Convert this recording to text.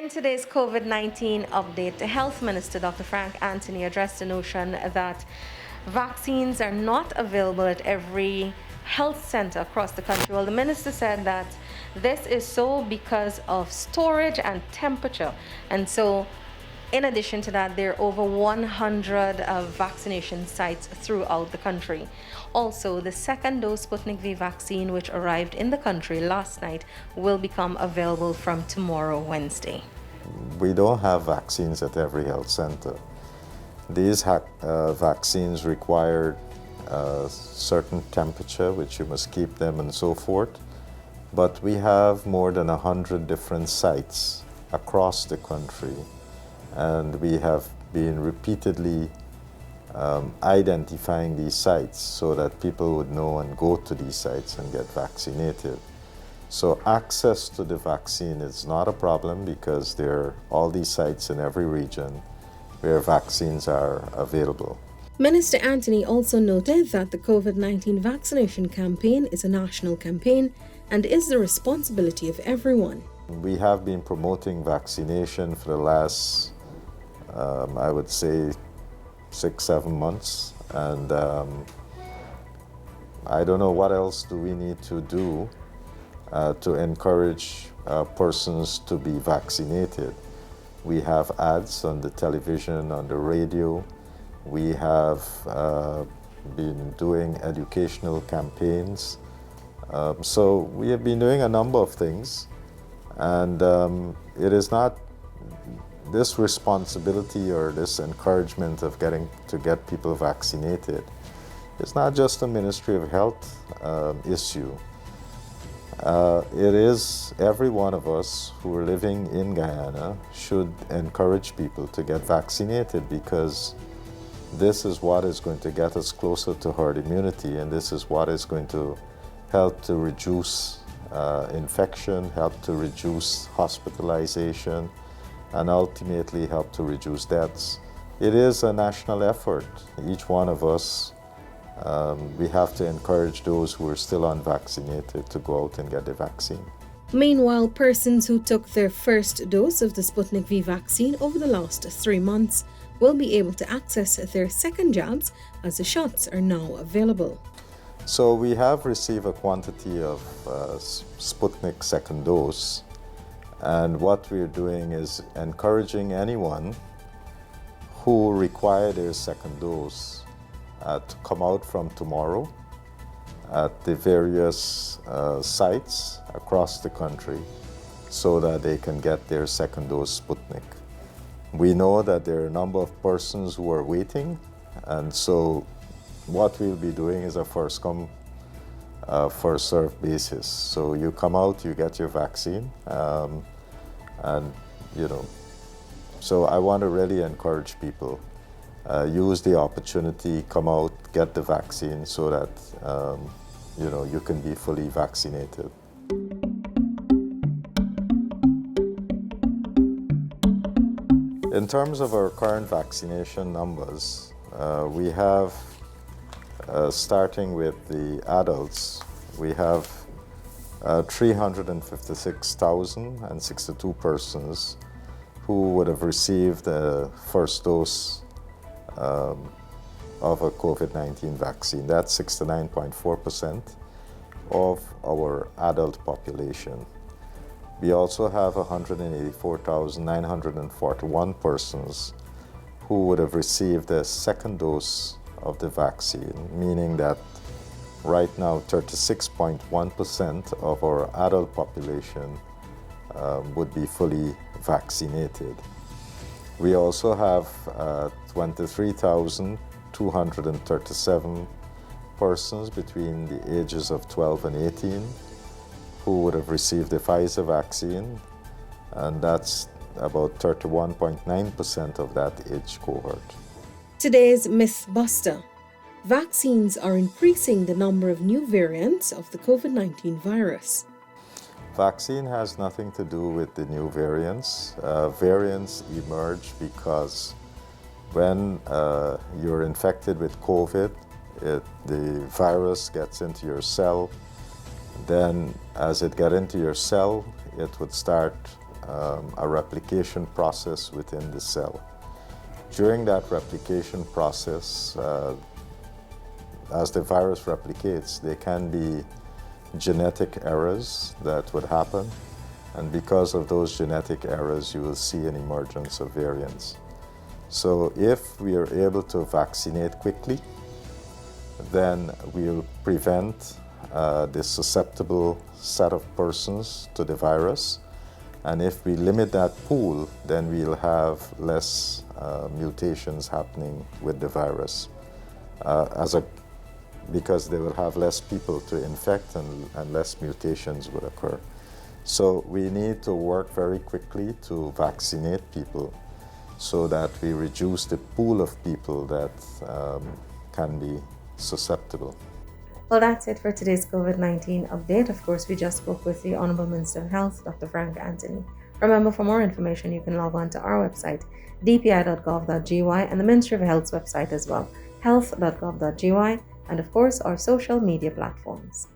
In today's COVID-19 update, the Health Minister, Dr. Frank Anthony, addressed the notion that vaccines are not available at every health center across the country. Well, the minister said that this is so because of storage and temperature. And so, in addition to that, there are over 100 vaccination sites throughout the country. Also, the second dose Sputnik V vaccine, which arrived in the country last night, will become available from tomorrow, Wednesday. We don't have vaccines at every health center. These vaccines require a certain temperature, which you must keep them and so forth. But we have more than 100 different sites across the country, and we have been repeatedly identifying these sites so that people would know and go to these sites and get vaccinated. So access to the vaccine is not a problem because there are all these sites in every region where vaccines are available. Minister Anthony also noted that the COVID-19 vaccination campaign is a national campaign and is the responsibility of everyone. We have been promoting vaccination for the last, I would say, 6-7 months, and I don't know what else do we need to do to encourage persons to be vaccinated. We have ads on the television, on the radio. We have been doing educational campaigns. So we have been doing a number of things, and it is not this responsibility or this encouragement of get people vaccinated. It's not just a Ministry of Health issue. It is every one of us who are living in Guyana should encourage people to get vaccinated, because this is what is going to get us closer to herd immunity, and this is what is going to help to reduce infection, help to reduce hospitalization, and ultimately help to reduce deaths. It is a national effort. Each one of us, we have to encourage those who are still unvaccinated to go out and get the vaccine. Meanwhile, persons who took their first dose of the Sputnik V vaccine over the last 3 months will be able to access their second jabs as the shots are now available. So we have received a quantity of Sputnik second dose, and what we're doing is encouraging anyone who require their second dose to come out from tomorrow at the various sites across the country so that they can get their second dose Sputnik. We know that there are a number of persons who are waiting, and so what we'll be doing is a first come, first served basis. So you come out, you get your vaccine, and so I want to really encourage people, use the opportunity, come out, get the vaccine so that you can be fully vaccinated. In terms of our current vaccination numbers, we have, starting with the adults, we have 356,062 persons who would have received the first dose of a COVID-19 vaccine. That's 69.4% of our adult population. We also have 184,941 persons who would have received a second dose of the vaccine, meaning that right now 36.1% of our adult population would be fully vaccinated. We also have 23,237 persons between the ages of 12 and 18 who would have received the Pfizer vaccine, and that's about 31.9% of that age cohort. Today's Mythbuster. Vaccines are increasing the number of new variants of the COVID-19 virus. Vaccine has nothing to do with the new variants. Variants emerge because when you're infected with COVID, the virus gets into your cell. Then as it gets into your cell, it would start a replication process within the cell. During that replication process, as the virus replicates, there can be genetic errors that would happen, and because of those genetic errors, you will see an emergence of variants. So if we are able to vaccinate quickly, then we'll prevent the susceptible set of persons to the virus. And if we limit that pool, then we'll have less mutations happening with the virus because they will have less people to infect and less mutations would occur. So we need to work very quickly to vaccinate people so that we reduce the pool of people that can be susceptible. Well, that's it for today's COVID-19 update. Of course, we just spoke with the Honorable Minister of Health, Dr. Frank Anthony. Remember, for more information, you can log on to our website, dpi.gov.gy, and the Ministry of Health's website as well, health.gov.gy, and of course, our social media platforms.